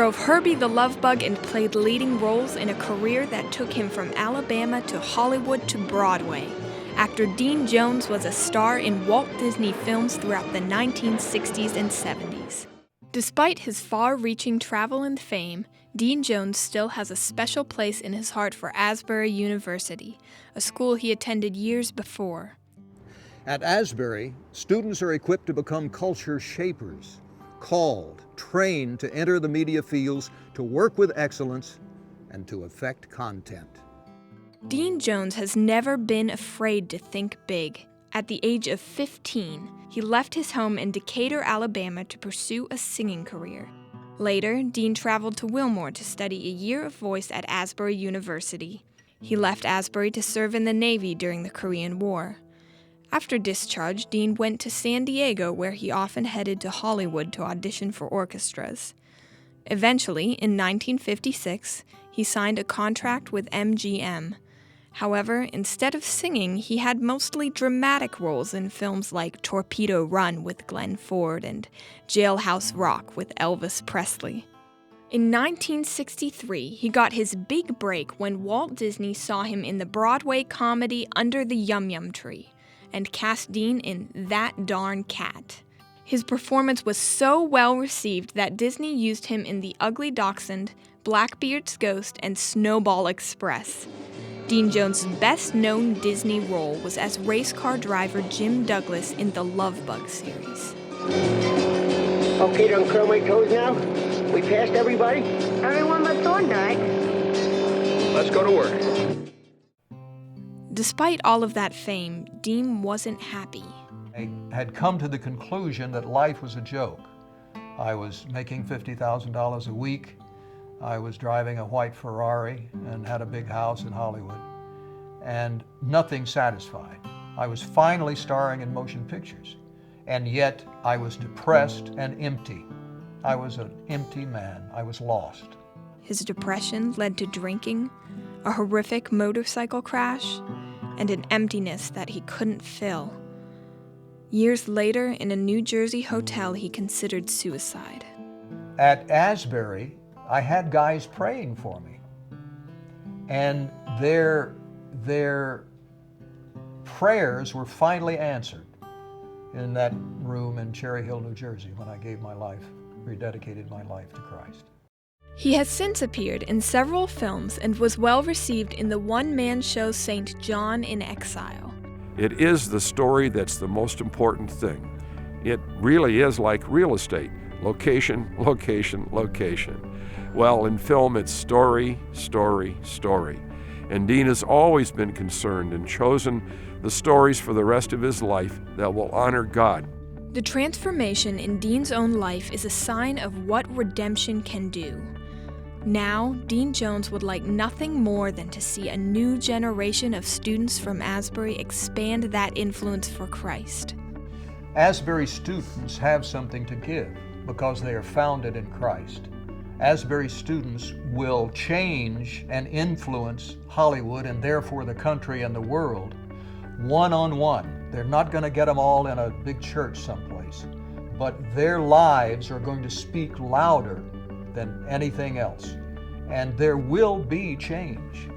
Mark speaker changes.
Speaker 1: drove Herbie the Love Bug and played leading roles in a career that took him from Alabama to Hollywood to Broadway. Actor Dean Jones was a star in Walt Disney films throughout the 1960s and 70s. Despite his far-reaching travel and fame, Dean Jones still has a special place in his heart for Asbury University, a school he attended years before.
Speaker 2: At Asbury, students are equipped to become culture shapers, called, trained to enter the media fields, to work with excellence, and to affect content.
Speaker 1: Dean Jones has never been afraid to think big. At the age of 15, he left his home in Decatur, Alabama to pursue a singing career. Later, Dean traveled to Wilmore to study a year of voice at Asbury University. He left Asbury to serve in the Navy during the Korean War. After discharge, Dean went to San Diego, where he often headed to Hollywood to audition for orchestras. Eventually, in 1956, he signed a contract with MGM. However, instead of singing, he had mostly dramatic roles in films like Torpedo Run with Glenn Ford and Jailhouse Rock with Elvis Presley. In 1963, he got his big break when Walt Disney saw him in the Broadway comedy Under the Yum Yum Tree and cast Dean in That Darn Cat. His performance was so well received that Disney used him in The Ugly Dachshund, Blackbeard's Ghost, and Snowball Express. Dean Jones' best-known Disney role was as race car driver Jim Douglas in the Love Bug series.
Speaker 3: Okay, don't curl my toes now. We passed everybody?
Speaker 4: Everyone but Thorndike.
Speaker 3: Let's go to work.
Speaker 1: Despite all of that fame, Dean wasn't happy.
Speaker 2: I had come to the conclusion that life was a joke. I was making $50,000 a week. I was driving a white Ferrari and had a big house in Hollywood, and nothing satisfied. I was finally starring in motion pictures, and yet I was depressed and empty. I was an empty man. I was lost.
Speaker 1: His depression led to drinking, a horrific motorcycle crash, and an emptiness that he couldn't fill. Years later, in a New Jersey hotel, he considered suicide.
Speaker 2: At Asbury, I had guys praying for me, and their prayers were finally answered in that room in Cherry Hill, New Jersey, when I gave my life, rededicated my life to Christ.
Speaker 1: He has since appeared in several films and was well received in the one-man show St. John in Exile.
Speaker 5: It is the story that's the most important thing. It really is like real estate. Location, location, location. Well, in film, it's story, story, story. And Dean has always been concerned and chosen the stories for the rest of his life that will honor God.
Speaker 1: The transformation in Dean's own life is a sign of what redemption can do. Now, Dean Jones would like nothing more than to see a new generation of students from Asbury expand that influence for Christ.
Speaker 2: Asbury students have something to give because they are founded in Christ. Asbury students will change and influence Hollywood and therefore the country and the world one-on-one. They're not going to get them all in a big church someplace, but their lives are going to speak louder than anything else. And there will be change.